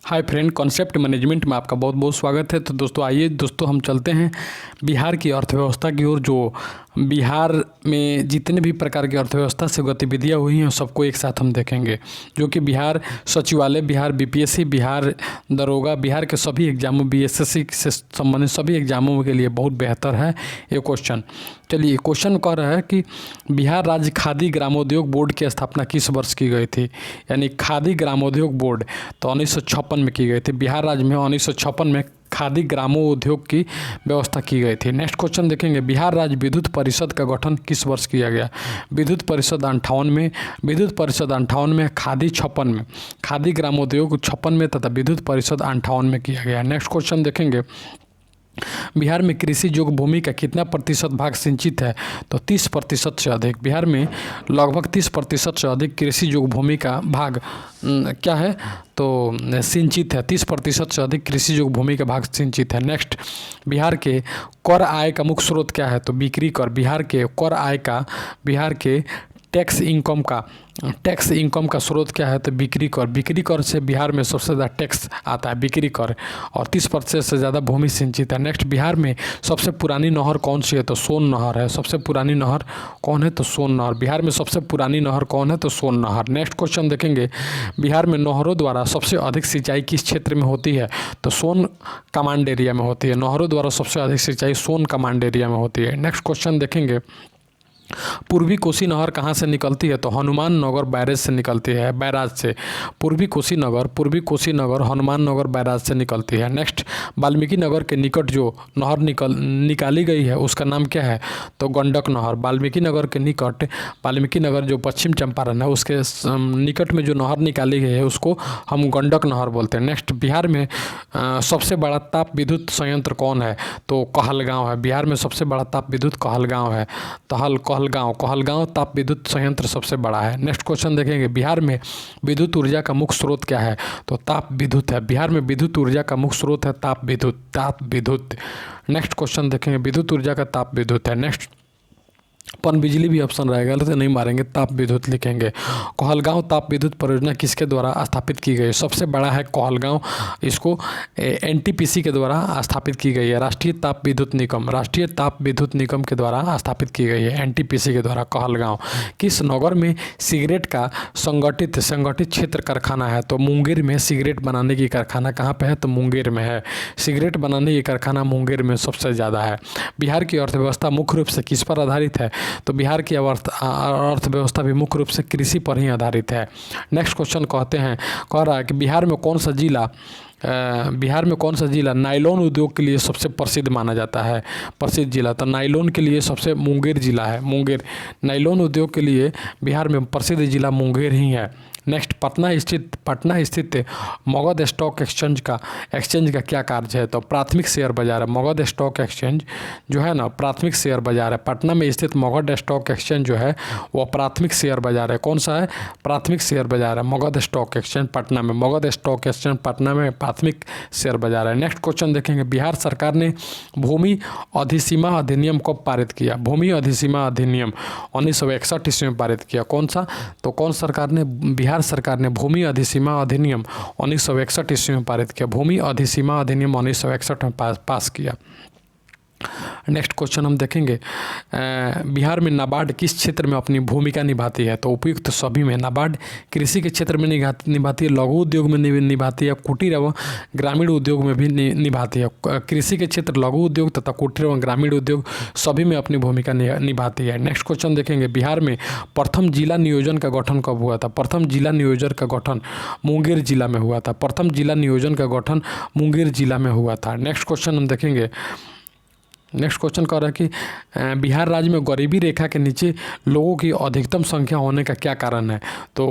Hi friend, concept management में आपका बहुत बहुत स्वागत है। तो दोस्तों आइए दोस्तों हम चलते हैं बिहार की अर्थव्यवस्था की ओर। जो बिहार में जितने भी प्रकार की अर्थव्यवस्था से गतिविधियां हुई हैं सबको एक साथ हम देखेंगे, जो कि बिहार सचिवालय, बिहार बीपीएससी, बिहार दरोगा, बिहार के सभी एग्जामों, बीएसएससी से संबंधित सभी एग्जामों के लिए बहुत बेहतर है ये क्वेश्चन। चलिए, क्वेश्चन कह रहा है कि बिहार राज्य खादी ग्रामोद्योग बोर्ड की स्थापना किस वर्ष की गई थी। यानी खादी ग्रामोद्योग बोर्ड तो 1956 में की गई थी। बिहार राज्य में 1956 में खादी ग्रामोद्योग की व्यवस्था की गई थी। नेक्स्ट क्वेश्चन देखेंगे, बिहार राज्य विद्युत परिषद का गठन किस वर्ष किया गया। विद्युत परिषद 58 में, विद्युत परिषद 58 में, खादी 56 में, खादी ग्रामोद्योग 56 में तथा विद्युत परिषद 58 में किया गया। नेक्स्ट क्वेश्चन देखेंगे, बिहार में कृषि योग्य भूमि का कितना प्रतिशत भाग सिंचित है। तो 30% से अधिक। बिहार में लगभग 30% से अधिक कृषि योग्य भूमि का भाग क्या है तो सिंचित है। 30% से अधिक कृषि योग्य भूमि का भाग सिंचित है। नेक्स्ट, बिहार के कर आय का मुख्य स्रोत क्या है तो बिक्री कर। बिहार के कर आय का, बिहार के टैक्स इनकम का स्रोत क्या है तो बिक्री कर। बिक्री कर से बिहार में सबसे ज़्यादा टैक्स आता है, बिक्री कर, और 30% से ज़्यादा भूमि सिंचित है। नेक्स्ट, बिहार में सबसे पुरानी नहर कौन सी है तो सोन नहर है। सबसे पुरानी नहर कौन है तो सोन नहर। बिहार में सबसे पुरानी नहर कौन है तो सोन नहर। नेक्स्ट क्वेश्चन देखेंगे, बिहार में नहरों द्वारा सबसे अधिक सिंचाई किस क्षेत्र में होती है तो सोन कमांड एरिया में होती है। नहरों द्वारा सबसे अधिक सिंचाई सोन कमांड एरिया में होती है। नेक्स्ट क्वेश्चन देखेंगे, पूर्वी कोसी नहर कहाँ से निकलती है तो हनुमान नगर बैराज से निकलती है, बैराज से। पूर्वी कोसी नगर हनुमान नगर बैराज से निकलती है। नेक्स्ट, वाल्मीकि नगर के निकट जो नहर निकाली गई है उसका नाम क्या है तो गंडक नहर। वाल्मीकि नगर के निकट, वाल्मीकि नगर जो पश्चिम चंपारण है उसके निकट में जो नहर निकाली गई है उसको हम गंडक नहर बोलते हैं। नेक्स्ट, बिहार में सबसे बड़ा ताप विद्युत संयंत्र कौन है तो कहलगांव है। बिहार में सबसे बड़ा ताप विद्युत कहलगांव है। कहलगांव ताप विद्युत संयंत्र सबसे बड़ा है। नेक्स्ट क्वेश्चन देखेंगे, बिहार में विद्युत ऊर्जा का मुख्य स्रोत क्या है तो ताप विद्युत है। बिहार में विद्युत ऊर्जा का मुख्य स्रोत है ताप विद्युत। नेक्स्ट क्वेश्चन देखेंगे, विद्युत ऊर्जा का ताप विद्युत है। नेक्स्ट, पनबिजली भी ऑप्शन रहेगा तो नहीं मारेंगे, ताप विद्युत लिखेंगे। कहलगांव ताप विद्युत परियोजना किसके द्वारा स्थापित की गई। सबसे बड़ा है कहलगांव, इसको एनटीपीसी के द्वारा स्थापित की गई है। राष्ट्रीय ताप विद्युत निगम के द्वारा स्थापित की गई है, एनटीपीसी के द्वारा। कहलगांव किस नगर में सिगरेट का संगठित क्षेत्र कारखाना है तो मुंगेर में। सिगरेट बनाने की कारखाना कहाँ पे है तो मुंगेर में है। सिगरेट बनाने की कारखाना मुंगेर में सबसे ज़्यादा है। बिहार की अर्थव्यवस्था मुख्य रूप से किस पर आधारित है तो बिहार की अर्थव्यवस्था भी मुख्य रूप से कृषि पर ही आधारित है। नेक्स्ट क्वेश्चन कह रहा है कि बिहार में कौन सा जिला नायलॉन उद्योग के लिए सबसे प्रसिद्ध माना जाता है। प्रसिद्ध जिला तो नायलॉन के लिए सबसे मुंगेर जिला है। मुंगेर नायलॉन उद्योग के लिए बिहार में प्रसिद्ध जिला मुंगेर ही है। नेक्स्ट, पटना स्थित मगध स्टॉक एक्सचेंज का क्या कार्य है तो प्राथमिक शेयर बाजार है। मगध स्टॉक एक्सचेंज जो है ना प्राथमिक शेयर बाजार है। पटना में स्थित मगध स्टॉक एक्सचेंज जो है वो प्राथमिक शेयर बाजार है। कौन सा है प्राथमिक शेयर बाजार है मगध स्टॉक एक्सचेंज पटना में। मगध स्टॉक एक्सचेंज पटना में प्राथमिक शेयर बाजार है। नेक्स्ट क्वेश्चन देखेंगे, बिहार सरकार ने भूमि अधिसीमा अधिनियम कब पारित किया। भूमि अधिसीमा अधिनियम 1961 ईस्वी में पारित किया। कौन सा तो कौन सरकार ने, बिहार सरकार ने भूमि अधिसीमा अधिनियम 1961 ईस्वी में पारित किया। भूमि अधिसीमा अधिनियम 1961 में पास किया। नेक्स्ट क्वेश्चन हम देखेंगे, बिहार में नाबार्ड किस क्षेत्र में अपनी भूमिका निभाती है तो उपयुक्त सभी में। नाबार्ड कृषि के क्षेत्र में निभाती है, लघु उद्योग में निभाती है, कुटीर एवं ग्रामीण उद्योग में भी निभाती है। कृषि के क्षेत्र, लघु उद्योग तथा कुटीर एवं ग्रामीण उद्योग सभी में अपनी भूमिका निभाती है। नेक्स्ट क्वेश्चन देखेंगे, बिहार में प्रथम जिला नियोजन का गठन कब हुआ था। प्रथम जिला नियोजन का गठन मुंगेर जिला में हुआ था। प्रथम जिला नियोजन का गठन मुंगेर जिला में हुआ था। नेक्स्ट क्वेश्चन हम देखेंगे, नेक्स्ट क्वेश्चन कह रहा है कि बिहार राज्य में गरीबी रेखा के नीचे लोगों की अधिकतम संख्या होने का क्या कारण है तो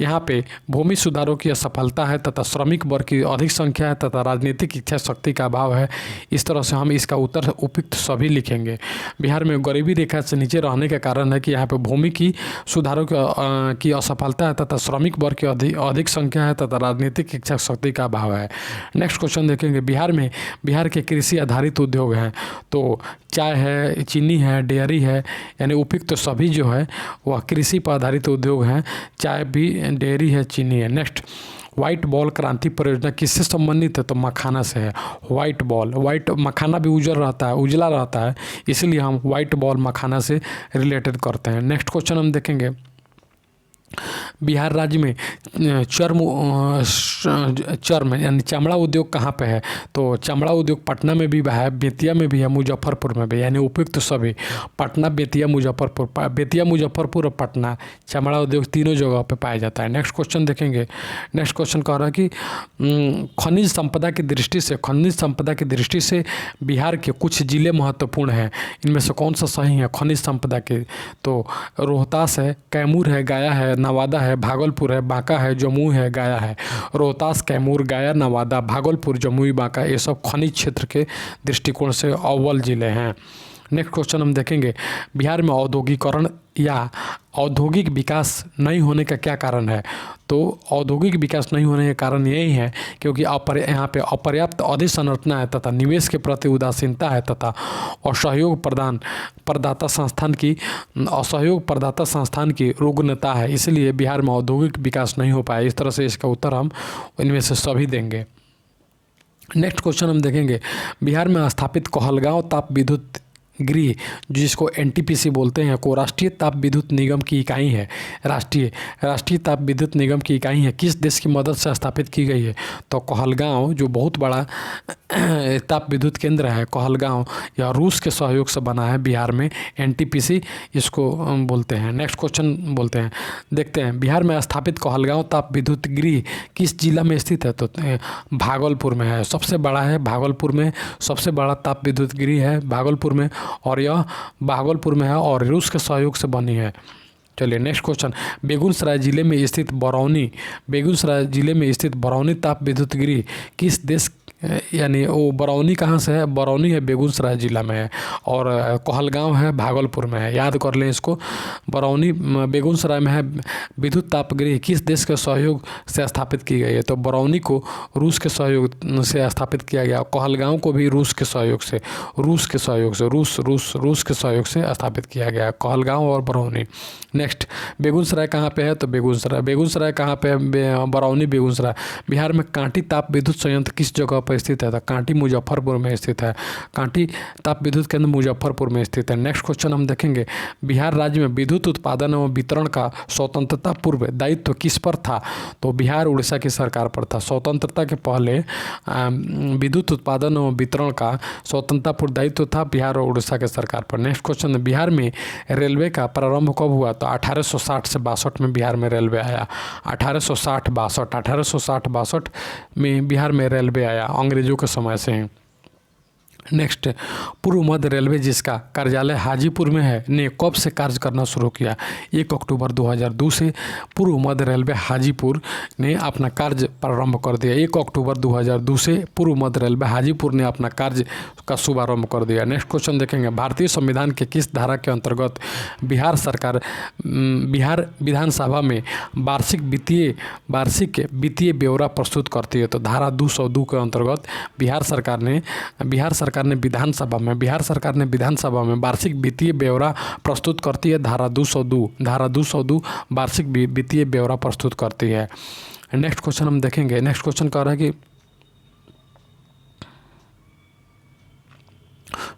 यहाँ पे भूमि सुधारों की असफलता है तथा श्रमिक वर्ग की अधिक संख्या है तथा राजनीतिक इच्छा शक्ति का अभाव है। इस तरह से हम इसका उत्तर उपयुक्त सभी लिखेंगे। बिहार में गरीबी रेखा से नीचे रहने का कारण है कि यहाँ पे भूमि की सुधारों की असफलता है तथा श्रमिक वर्ग की अधिक संख्या है तथा राजनीतिक इच्छा शक्ति का अभाव है। नेक्स्ट क्वेश्चन देखेंगे, बिहार के कृषि आधारित उद्योग हैं तो चाय है, चीनी है, डेयरी है, यानी उपयुक्त सभी जो है वह कृषि पर आधारित उद्योग हैं। चाय भी, डेयरी है, चीनी है। नेक्स्ट, व्हाइट बॉल क्रांति परियोजना किससे संबंधित है? तो मखाना से है। व्हाइट बॉल, व्हाइट मखाना भी उजला रहता है, इसलिए हम व्हाइट बॉल मखाना से रिलेटेड करते हैं। नेक्स्ट क्वेश्चन हम देखेंगे, बिहार राज्य में चर्म यानी चमड़ा उद्योग कहाँ पे है? तो चमड़ा उद्योग पटना में भी है, बेतिया में भी है, मुजफ्फरपुर में भी, यानी उपयुक्त सभी पटना, बेतिया, मुजफ्फरपुर और पटना चमड़ा उद्योग तीनों जगह पे पाया जाता है। नेक्स्ट क्वेश्चन देखेंगे। नेक्स्ट क्वेश्चन कह रहा है कि खनिज संपदा की दृष्टि से बिहार के कुछ जिले महत्वपूर्ण हैं, इनमें से कौन सा सही है खनिज संपदा के? तो रोहतास है, कैमूर है, गया है, नवादा है, भागलपुर है, बांका है, जमुई है, गया है। रोहतास, कैमूर, गया, नवादा, भागलपुर, जमुई, बांका ये सब खनिज क्षेत्र के दृष्टिकोण से अव्वल जिले हैं। नेक्स्ट क्वेश्चन हम देखेंगे, बिहार में औद्योगिकरण या औद्योगिक विकास नहीं होने का क्या कारण है? तो औद्योगिक विकास नहीं होने का कारण यही है क्योंकि यहाँ पे अपर्याप्त अधोसंरचना है तथा निवेश के प्रति उदासीनता है तथा असहयोग प्रदाता संस्थान की रुग्णता है, इसलिए बिहार में औद्योगिक विकास नहीं हो पाया। इस तरह से इसका उत्तर हम इनमें से सभी देंगे। नेक्स्ट क्वेश्चन हम देखेंगे, बिहार में स्थापित कहलगांव ताप विद्युत गृह जिसको एनटीपीसी बोलते हैं को राष्ट्रीय ताप विद्युत निगम की इकाई है। राष्ट्रीय ताप विद्युत निगम की इकाई है, किस देश की मदद से स्थापित की गई है? तो कहलगांव जो बहुत बड़ा ताप विद्युत केंद्र है कहलगांव, यह रूस के सहयोग से बना है। बिहार में एनटीपीसी इसको बोलते हैं। नेक्स्ट क्वेश्चन बोलते हैं, देखते हैं, बिहार में स्थापित कहलगांव ताप विद्युत गृह किस जिला में स्थित है? तो भागलपुर में है, सबसे बड़ा है भागलपुर में, सबसे बड़ा ताप विद्युत गृह है भागलपुर में और यह भागलपुर में है और रूस के सहयोग से बनी है। चलिए नेक्स्ट क्वेश्चन, बेगूसराय जिले में स्थित बरौनी ताप विद्युत गृह किस देश यानी वो बरौनी कहाँ से है? बरौनी है बेगूसराय जिला में है और कहलगांव है भागलपुर में है। याद कर लें इसको, बरौनी बेगूसराय में है। विद्युत ताप गृह किस देश के सहयोग से स्थापित की गई है? तो बरौनी को रूस के सहयोग से स्थापित किया गया, कहलगांव को भी रूस के सहयोग से स्थापित किया गया, कहलगांव और बरौनी। नेक्स्ट, बेगूसराय कहाँ पे है? तो बेगूसराय कहाँ पे है? बरौनी, बेगूसराय। बिहार में कांटी ताप विद्युत संयंत्र किस जगह पर स्थित है? तो कांटी मुजफ्फरपुर में स्थित है, कांटी ताप विद्युत केंद्र मुजफ्फरपुर में स्थित है। नेक्स्ट क्वेश्चन हम देखेंगे, बिहार राज्य में विद्युत उत्पादन एवं वितरण का स्वतंत्रता पूर्व दायित्व किस पर था? तो बिहार उड़ीसा की सरकार पर था। स्वतंत्रता के पहले विद्युत उत्पादन एवं वितरण का स्वतंत्रता पूर्व दायित्व था बिहार और उड़ीसा के सरकार पर। नेक्स्ट क्वेश्चन, बिहार में रेलवे का प्रारंभ कब हुआ? तो 1860 से 62 में बिहार में रेलवे आया। 1860-62 में बिहार में रेलवे आया, अंग्रेजों के समय से हैं। नेक्स्ट, पूर्व मध्य रेलवे जिसका कार्यालय हाजीपुर में है ने कब से कार्य करना शुरू किया? 1 अक्टूबर 2002 से पूर्व मध्य रेलवे हाजीपुर ने अपना कार्य प्रारंभ कर दिया। 1 अक्टूबर 2002 से पूर्व मध्य रेलवे हाजीपुर ने अपना कार्य का शुभारंभ कर दिया। नेक्स्ट क्वेश्चन देखेंगे, भारतीय संविधान के किस धारा के अंतर्गत बिहार विधानसभा में वार्षिक वित्तीय ब्यौरा प्रस्तुत करती है? तो धारा 202 के अंतर्गत बिहार सरकार ने विधानसभा में वार्षिक वित्तीय ब्यौरा प्रस्तुत करती है। धारा 202 वार्षिक वित्तीय ब्यौरा प्रस्तुत करती है। नेक्स्ट क्वेश्चन हम देखेंगे। नेक्स्ट क्वेश्चन कह रहा है कि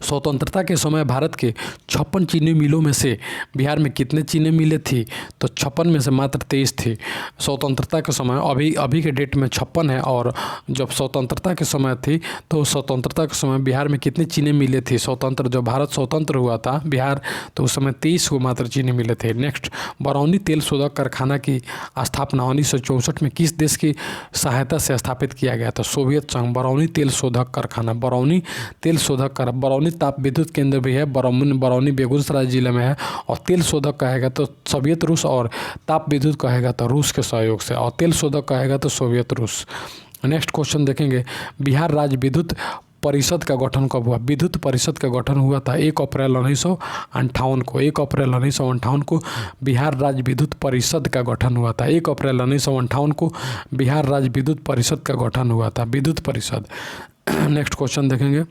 स्वतंत्रता के समय भारत के 56 चीनी मिलों में से बिहार में कितने चीनी मिलें थी? तो 56 में से मात्र 23 थी स्वतंत्रता के समय। अभी के डेट में 56 है और जब स्वतंत्रता के समय थी तो स्वतंत्रता के समय बिहार में कितनी चीनी मिलें थी? जब भारत स्वतंत्र हुआ था बिहार, तो उस समय 23 को मात्र चीनी मिले थे। नेक्स्ट, बरौनी तेल शोधक कारखाना की स्थापना 1964 में किस देश की सहायता से स्थापित किया गया था? सोवियत संघ। बरौनी तेल शोधक कारखाना, बरौनी ताप विद्युत केंद्र भी है, बरौनी बेगूसराय जिले में है और तेल शोधक कहेगा तो सोवियत रूस और ताप विद्युत कहेगा तो रूस के सहयोग से और तेल शोधक कहेगा तो सोवियत रूस। नेक्स्ट क्वेश्चन देखेंगे, बिहार राज्य विद्युत परिषद का गठन कब हुआ? विद्युत परिषद का गठन हुआ था 1 अप्रैल 1958 को। 1 अप्रैल 1958 को बिहार राज्य विद्युत परिषद का गठन हुआ था। 1 अप्रैल 1958 को बिहार राज्य विद्युत परिषद का गठन हुआ था, विद्युत परिषद। नेक्स्ट क्वेश्चन देखेंगे,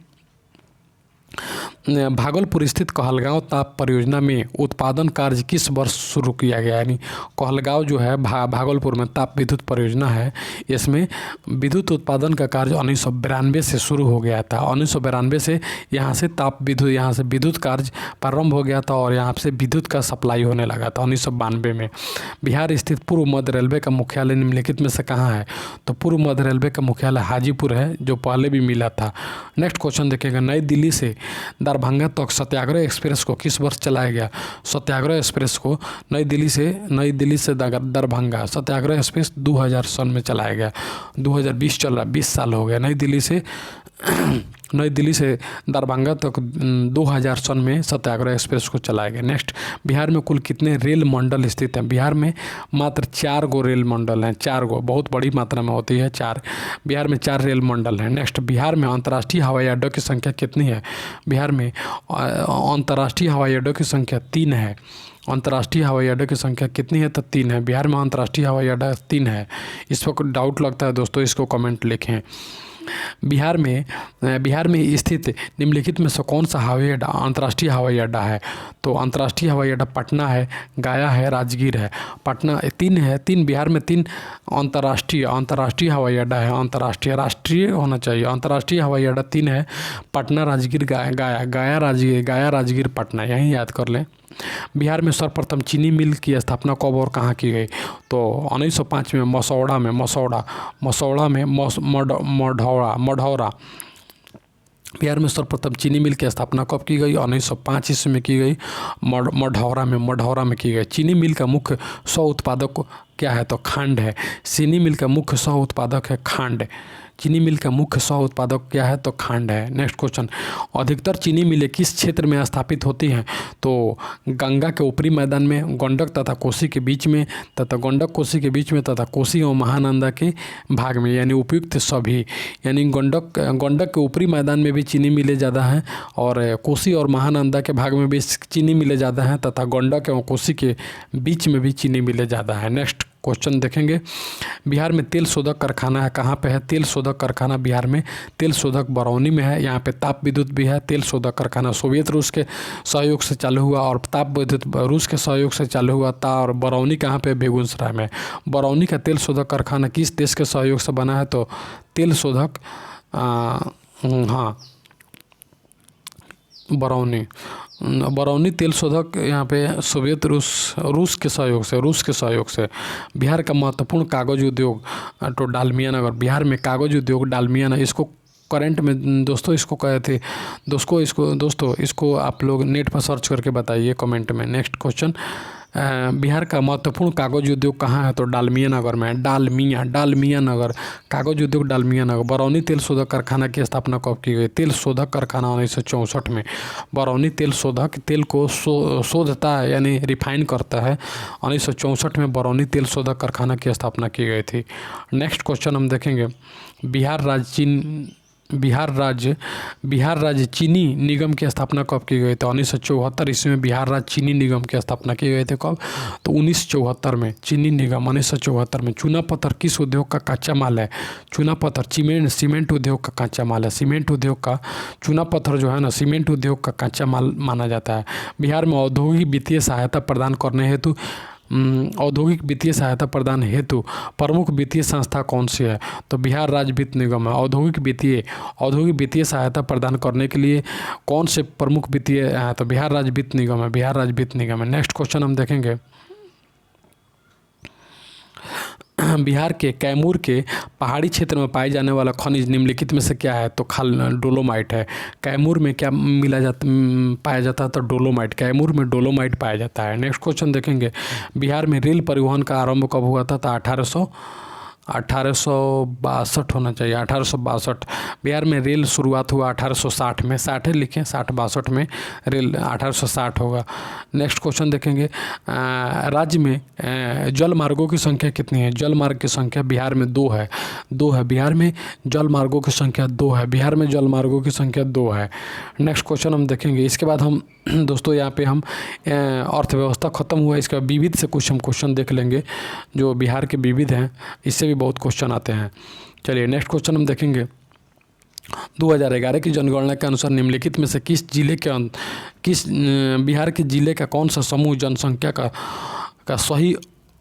भागलपुर स्थित कहलगांव ताप परियोजना में उत्पादन कार्य किस वर्ष शुरू किया गया? यानी कहलगांव जो है भागलपुर में ताप विद्युत परियोजना है, इसमें विद्युत उत्पादन का कार्य 1992 से शुरू हो गया था। 1992 से यहाँ से विद्युत कार्य प्रारंभ हो गया था और यहाँ से विद्युत का सप्लाई होने लगा था 1992 में। बिहार स्थित पूर्व मध्य रेलवे का मुख्यालय निम्नलिखित में से कहाँ है? तो पूर्व मध्य रेलवे का मुख्यालय हाजीपुर है, जो पहले भी मिला था। नेक्स्ट क्वेश्चन देखिएगा, नई दिल्ली से दरभंगा तक सत्याग्रह एक्सप्रेस को किस वर्ष चलाया गया? सत्याग्रह एक्सप्रेस को नई दिल्ली से दरभंगा सत्याग्रह एक्सप्रेस 2000 सन में चलाया गया। 2020 चल रहा, 20 साल हो गया। नई दिल्ली से दरभंगा तक 2000 सन में सत्याग्रह एक्सप्रेस को चलाया गया। नेक्स्ट, बिहार में कुल कितने रेल मंडल स्थित हैं? बिहार में मात्र 4 गो रेल मंडल हैं, 4 गो, बहुत बड़ी मात्रा में होती है 4। बिहार में 4 रेल मंडल हैं। नेक्स्ट, बिहार में अंतर्राष्ट्रीय हवाई अड्डों की संख्या कितनी है? बिहार में अंतर्राष्ट्रीय हवाई अड्डों की संख्या 3 है। अंतर्राष्ट्रीय हवाई अड्डे की संख्या कितनी है? तो 3 है। बिहार में अंतर्राष्ट्रीय हवाई अड्डा 3 है। इस पर कोई डाउट लगता है दोस्तों, इसको कमेंट लिखें। बिहार में स्थित निम्नलिखित में से कौन सा हवाई अड्डा अंतर्राष्ट्रीय हवाई अड्डा है? तो अंतर्राष्ट्रीय हवाई अड्डा पटना है, गया है, राजगीर है। पटना 3 है, 3 बिहार में 3 अंतर्राष्ट्रीय हवाई अड्डा है। राष्ट्रीय होना चाहिए। अंतर्राष्ट्रीय हवाई अड्डा 3 है, पटना, राजगीर, गया, राजगीर, पटना, यहीं याद कर लें। बिहार में सर्वप्रथम चीनी मिल की स्थापना कब और कहाँ की गई? तो 1905 में मसौढ़ा में मढ़ौरा। बिहार में सर्वप्रथम चीनी मिल की स्थापना कब की गई? 1905 ईस्वी में की गई, मढ़ौरा में की गई। चीनी मिल का मुख्य सह उत्पादक क्या है? तो खांड है। चीनी मिल का मुख्य सह उत्पादक है खांड। चीनी मिल का मुख्य सह उत्पादक क्या है? तो खांड है। नेक्स्ट क्वेश्चन, अधिकतर चीनी मिलें किस क्षेत्र में स्थापित होती हैं? तो गंगा के ऊपरी मैदान में, गंडक तथा कोसी के बीच में, तथा कोसी और महानंदा के भाग में, यानी उपयुक्त सभी। यानी गंडक के ऊपरी मैदान में भी चीनी मिलें ज़्यादा हैं और कोसी और महानंदा के भाग में भी चीनी मिलें ज़्यादा हैं, तथा गंडक एवं कोसी के बीच में भी चीनी मिलें ज़्यादा है। नेक्स्ट क्वेश्चन देखेंगे, बिहार में तेल शोधक कारखाना है, कहाँ पे है? तेल शोधक कारखाना बिहार में तेल शोधक बरौनी में है। यहाँ पे ताप विद्युत भी है। तेल शोधक कारखाना सोवियत रूस के सहयोग से चालू हुआ और ताप विद्युत रूस के सहयोग से चालू हुआ था। और बरौनी कहाँ पे? बेगूसराय में। बरौनी का तेल शोधक कारखाना किस देश के सहयोग से बना है? तो तेल शोधक बरौनी तेल शोधक यहाँ पे सोवियत रूस के सहयोग से। बिहार का महत्वपूर्ण कागज उद्योग तो डालमिया नगर। बिहार में कागज उद्योग डालमिया नगर, इसको करंट में दोस्तों इसको कहे थे दोस्तों इसको आप लोग नेट पर सर्च करके बताइए कमेंट में। नेक्स्ट क्वेश्चन, बिहार का महत्वपूर्ण कागज उद्योग कहाँ है? तो डालमिया नगर में। डालमिया नगर कागज उद्योग डालमिया नगर। बरौनी तेल शोधक कारखाना की स्थापना कब की गई? तेल शोधक कारखाना 1964 में। बरौनी तेल शोधक तेल को शोधता है, यानी रिफाइन करता है। 1964 में बरौनी तेल शोधक कारखाना की स्थापना की गई थी। नेक्स्ट क्वेश्चन हम देखेंगे, बिहार राज्य चीनी निगम की स्थापना कब की गई? तो 1974 ईस्वी में बिहार राज्य चीनी निगम की स्थापना की गई थी। कब? तो 1974 में चीनी निगम 1974 में। चूना पत्थर किस उद्योग का कच्चा माल है? चूना पत्थर सीमेंट उद्योग का कच्चा माल है। सीमेंट उद्योग का चूना पत्थर जो है ना, सीमेंट उद्योग का कच्चा माल माना जाता है। बिहार में औद्योगिक वित्तीय सहायता प्रदान हेतु प्रमुख वित्तीय संस्था कौन सी है? तो बिहार राज्य वित्त निगम है। औद्योगिक वित्तीय सहायता प्रदान करने के लिए कौन से प्रमुख वित्तीय है? तो बिहार राज्य वित्त निगम है। नेक्स्ट क्वेश्चन हम देखेंगे, बिहार के कैमूर के पहाड़ी क्षेत्र में पाए जाने वाला खनिज निम्नलिखित में से क्या है? तो डोलोमाइट है। कैमूर में क्या पाया जाता है? तो डोलोमाइट। कैमूर में डोलोमाइट पाया जाता है। नेक्स्ट क्वेश्चन देखेंगे, बिहार में रेल परिवहन का आरंभ कब हुआ था? तो 1862 होना चाहिए, 1862। बिहार में रेल शुरुआत हुआ 1860 में, 60 लिखें, 62 में रेल 1860 होगा। नेक्स्ट क्वेश्चन देखेंगे, राज्य में जल मार्गों की संख्या कितनी है? जल मार्ग की संख्या बिहार में 2 है। बिहार में जल मार्गों की संख्या 2 है। नेक्स्ट क्वेश्चन हम देखेंगे, इसके बाद हम दोस्तों यहाँ पे हम अर्थव्यवस्था ख़त्म हुआ, इसके बाद विविध से कुछ हम क्वेश्चन देख लेंगे जो बिहार के विविध हैं, इससे भी बहुत क्वेश्चन आते हैं। चलिए नेक्स्ट क्वेश्चन हम देखेंगे, 2011 की जनगणना के अनुसार निम्नलिखित में से किस बिहार के जिले का कौन सा समूह जनसंख्या का सही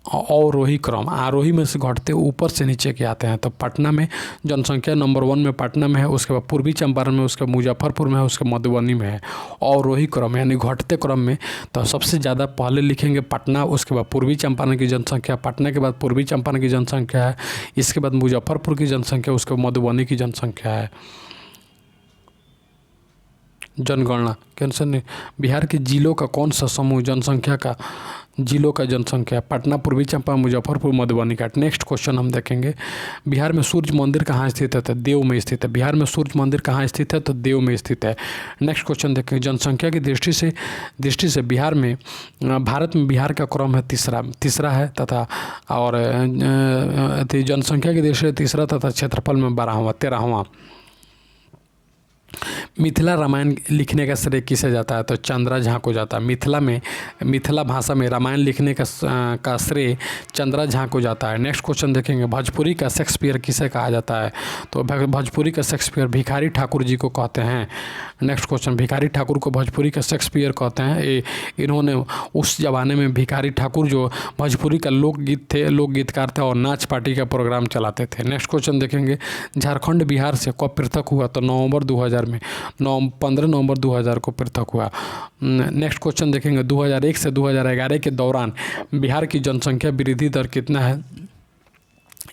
अवरोही क्रम, आरोही में से घटते ऊपर से नीचे के आते हैं। तो पटना में जनसंख्या नंबर 1 में पटना में है, उसके बाद पूर्वी चंपारण में, उसके मुजफ्फरपुर में है, उसके मधुबनी में है। अवरोही क्रम यानी घटते क्रम में तो सबसे ज़्यादा पहले लिखेंगे पटना, उसके बाद पूर्वी चंपारण की जनसंख्या, पटना के बाद पूर्वी चंपारण की जनसंख्या है, इसके बाद मुजफ्फरपुर की जनसंख्या, उसके बाद मधुबनी की जनसंख्या है। जनगणना कैंसर ने बिहार के जिलों का कौन सा समूह जनसंख्या का जिलों का जनसंख्या, पटना, पूर्वी चंपारण, मुजफ्फरपुर, मधुबनी का। नेक्स्ट क्वेश्चन हम देखेंगे, बिहार में सूर्य मंदिर कहाँ स्थित है? तो देव में स्थित है। बिहार में सूर्य मंदिर कहाँ स्थित है? तो देव में स्थित है। नेक्स्ट क्वेश्चन देखेंगे, जनसंख्या की दृष्टि से बिहार में भारत में बिहार का क्रम है तीसरा है तथा और जनसंख्या की दृष्टि से तीसरा तथा क्षेत्रफल में 13वां। मिथिला रामायण लिखने का श्रेय किसे जाता है? तो चंद्रा झा को जाता है। मिथिला भाषा में रामायण लिखने का श्रेय चंद्रा झा को जाता है। नेक्स्ट क्वेश्चन देखेंगे, भोजपुरी का शेक्सपियर किसे कहा जाता है? तो भोजपुरी का शेक्सपियर भिखारी ठाकुर जी को कहते हैं। नेक्स्ट क्वेश्चन, भिखारी ठाकुर को भोजपुरी का शेक्सपियर कहते हैं। इन्होंने उस ज़माने में भिखारी ठाकुर जो भोजपुरी का लोकगीतकार थे और नाच पार्टी का प्रोग्राम चलाते थे। नेक्स्ट क्वेश्चन देखेंगे, झारखंड बिहार से कब पृथक हुआ? तो नवंबर 2000 में 15 नवंबर 2000 को पृथक हुआ। नेक्स्ट क्वेश्चन देखेंगे, 2001 से 2011 के दौरान बिहार की जनसंख्या वृद्धि दर कितना है?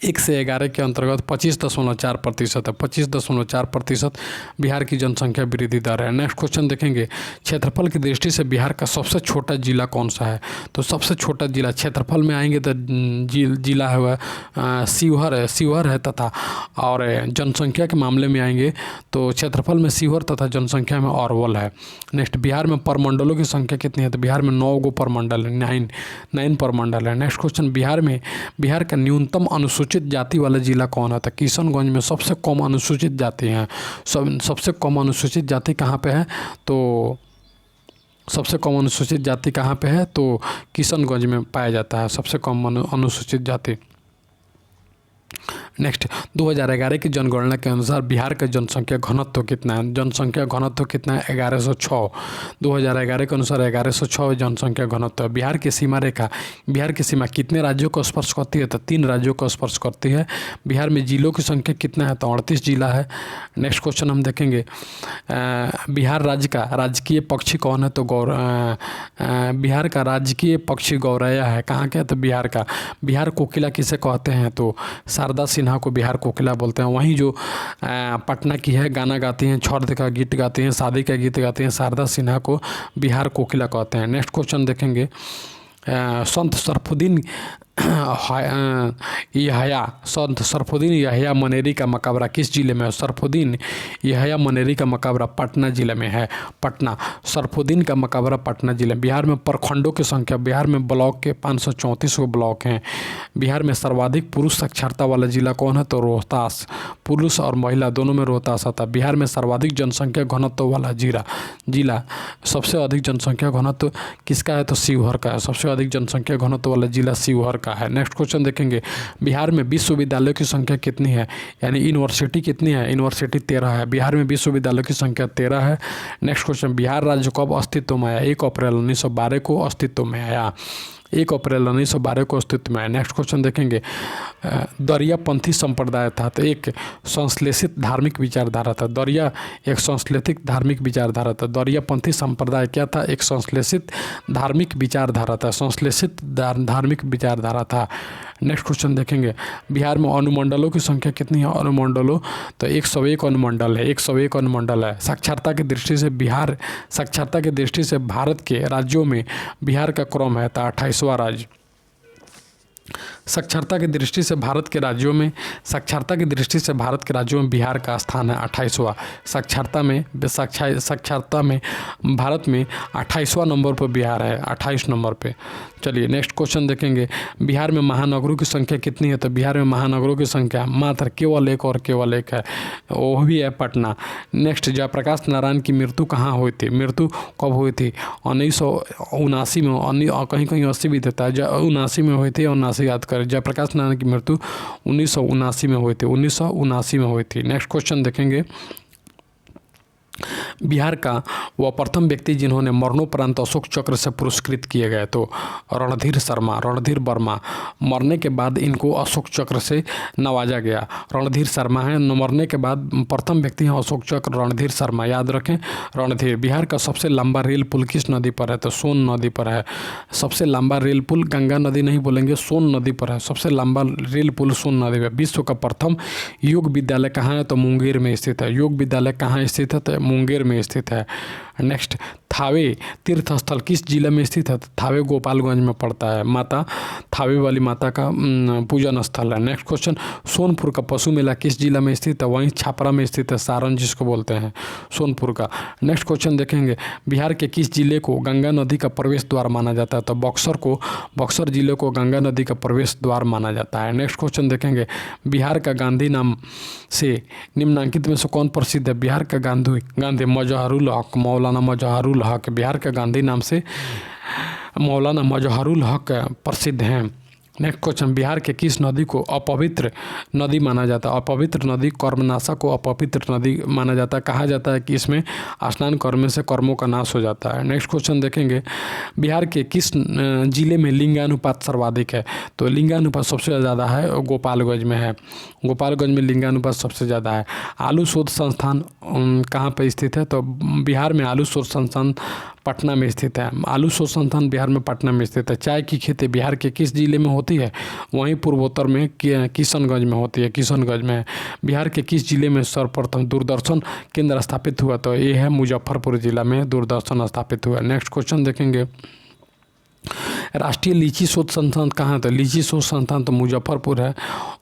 1 से 11 के अंतर्गत 25.4% है। 25.4% बिहार की जनसंख्या वृद्धि दर है। नेक्स्ट क्वेश्चन देखेंगे, क्षेत्रफल की दृष्टि से बिहार का सबसे छोटा जिला कौन सा है? तो सबसे छोटा जिला क्षेत्रफल में आएंगे तो जिला है वह शिवहर है तथा और जनसंख्या के मामले में आएंगे तो क्षेत्रफल में शिवहर तथा जनसंख्या में अरवल है। नेक्स्ट, बिहार में प्रमंडलों की संख्या कितनी है? तो बिहार में 9 प्रमंडल है, 9 प्रमंडल है। नेक्स्ट क्वेश्चन, बिहार का न्यूनतम अनुसूचित जाति वाला जिला कौन है? तो किशनगंज में सबसे कम अनुसूचित जाति हैं। सबसे कम अनुसूचित जाति कहाँ पे है? तो सबसे कम अनुसूचित जाति कहाँ पे है? तो किशनगंज में पाया जाता है सबसे कम अनुसूचित जाति। नेक्स्ट, 2011 की जनगणना के अनुसार बिहार का जनसंख्या घनत्व कितना है? जनसंख्या घनत्व कितना है? 1106। 2011 के अनुसार 1106 जनसंख्या घनत्व। बिहार की सीमा कितने राज्यों को स्पर्श करती है? तो 3 राज्यों को स्पर्श करती है। बिहार में जिलों की संख्या कितना है? तो 38 जिला है। नेक्स्ट क्वेश्चन हम देखेंगे, बिहार राज्य का राजकीय पक्षी कौन है? तो बिहार का राजकीय पक्षी गौरैया है। कहाँ का? तो बिहार का। बिहार कोकिला किसे कहते हैं? तो शारदा सिन्हा को बिहार कोकिला बोलते हैं। वहीं जो पटना की है, गाना गाती हैं, छठ का गीत गाती हैं, शादी का गीत गाती हैं, शारदा सिन्हा को बिहार कोकिला कहते हैं। नेक्स्ट क्वेश्चन देखेंगे, संत सरफुद्दीन यहया मनेरी का मकबरा किस जिले में है? सरफुद्दीन यहया मनेरी का मकबरा पटना जिले में है। पटना, सरफुद्दीन का मकबरा पटना जिले। बिहार में प्रखंडों की संख्या, बिहार में ब्लॉक के 534 ब्लॉक हैं। बिहार में सर्वाधिक पुरुष साक्षरता वाला जिला कौन है? तो रोहतास। पुरुष और महिला दोनों में रोहतास आता है। बिहार में सर्वाधिक जनसंख्या घनत्व वाला जिला सबसे अधिक जनसंख्या घनत्व किसका है? तो शिवहर का है। सबसे अधिक जनसंख्या घनत्व वाला जिला शिवहर का है। नेक्स्ट क्वेश्चन देखेंगे, बिहार में विश्वविद्यालयों की संख्या कितनी है? यानी यूनिवर्सिटी कितनी है? यूनिवर्सिटी 13 है। बिहार में विश्वविद्यालयों की संख्या 13 है। नेक्स्ट क्वेश्चन, बिहार राज्य कब अस्तित्व में आया? 1 अप्रैल 1912 को अस्तित्व में आया। 1 अप्रैल 1912 को अस्तित्व में आया। नेक्स्ट क्वेश्चन देखेंगे, दरियापंथी संप्रदाय था तो एक संश्लेषित धार्मिक विचारधारा था। दरिया एक संश्लेषित धार्मिक विचारधारा था। दरियापंथी संप्रदाय क्या था? एक संश्लेषित धार्मिक विचारधारा था। संश्लेषित धार्मिक विचारधारा था। नेक्स्ट क्वेश्चन देखेंगे, बिहार में अनुमंडलों की संख्या कितनी है? अनुमंडलों तो 101 अनुमंडल है। 101 अनुमंडल है। साक्षरता की दृष्टि से भारत के राज्यों में बिहार का क्रम है तो 28वां राज्य। साक्षरता की दृष्टि से भारत के राज्यों में बिहार का स्थान है 28वां। साक्षरता में भारत में 28वां नंबर पर बिहार है, 28 नंबर पे। चलिए नेक्स्ट क्वेश्चन देखेंगे, बिहार में महानगरों की संख्या कितनी है? तो बिहार में महानगरों की संख्या मात्र केवल एक है, वो भी है पटना। नेक्स्ट, जयप्रकाश नारायण की मृत्यु कहाँ हुई थी? मृत्यु कब हुई थी? 1979 में, कहीं 80 भी देता है, 79 में हुई थी। 79 याद करें। जयप्रकाश नारायण की मृत्यु 1979 में हुई थी। 1979 में हुई थी। नेक्स्ट क्वेश्चन देखेंगे, बिहार का वह प्रथम व्यक्ति जिन्होंने मरणोपरांत अशोक चक्र से पुरस्कृत किए गए तो रणधीर वर्मा मरने के बाद इनको अशोक चक्र से नवाजा गया। रणधीर शर्मा है, मरने के बाद प्रथम व्यक्ति हैं अशोक चक्र रणधीर शर्मा, याद रखें रणधीर। बिहार का सबसे लंबा रेल पुल किस नदी पर है तो सोन नदी पर है। सबसे लंबा रेल पुल, गंगा नदी नहीं बोलेंगे, सोन नदी पर है। सबसे लंबा रेल पुल सोन नदी पर। विश्व का प्रथम योग विद्यालय कहाँ है तो मुंगेर में स्थित है। योग विद्यालय कहाँ स्थित है तो मुंगेर में स्थित है। नेक्स्ट, थावे तीर्थ स्थल किस जिले में स्थित है? थावे गोपालगंज में पड़ता है। माता थावे वाली माता का पूजन स्थल है। नेक्स्ट क्वेश्चन, सोनपुर का पशु मेला किस जिला में स्थित है? वहीं छपरा में स्थित है, सारण जिसको बोलते हैं सोनपुर का। नेक्स्ट क्वेश्चन देखेंगे, बिहार के किस जिले को गंगा नदी का प्रवेश द्वार माना जाता है? तो बक्सर जिले को गंगा नदी का प्रवेश द्वार माना जाता है। नेक्स्ट क्वेश्चन देखेंगे, बिहार का गांधी नाम से निम्नलिखित में से कौन प्रसिद्ध है? बिहार का गांधी मजहरुल हक, मौलाना मजहरुल हक। बिहार के गांधी नाम से मौलाना मजहरुल हक प्रसिद्ध हैं। नेक्स्ट क्वेश्चन, बिहार के किस नदी को अपवित्र नदी माना जाता है? अपवित्र नदी कर्मनाशा को अपवित्र नदी माना जाता है। कहा जाता है कि इसमें स्नान करने से कर्मों का नाश हो जाता है। नेक्स्ट क्वेश्चन देखेंगे, बिहार के किस जिले में लिंगानुपात सर्वाधिक है? तो लिंगानुपात सबसे ज़्यादा है गोपालगंज में है। गोपालगंज में लिंगानुपात सबसे ज़्यादा है। आलू शोध संस्थान कहाँ पर स्थित है? तो बिहार में आलू शोध संस्थान पटना में स्थित है। आलू शोध संस्थान बिहार में पटना में स्थित है। चाय की खेती बिहार के किस जिले में होती है? वहीं पूर्वोत्तर में किशनगंज में होती है, किशनगंज में। बिहार के किस जिले में सर्वप्रथम दूरदर्शन केंद्र स्थापित हुआ? तो ये है मुजफ्फरपुर जिला में दूरदर्शन स्थापित हुआ। नेक्स्ट क्वेश्चन देखेंगे, राष्ट्रीय लीची शोध संस्थान कहाँ है? तो लीची शोध संस्थान तो मुजफ्फरपुर है।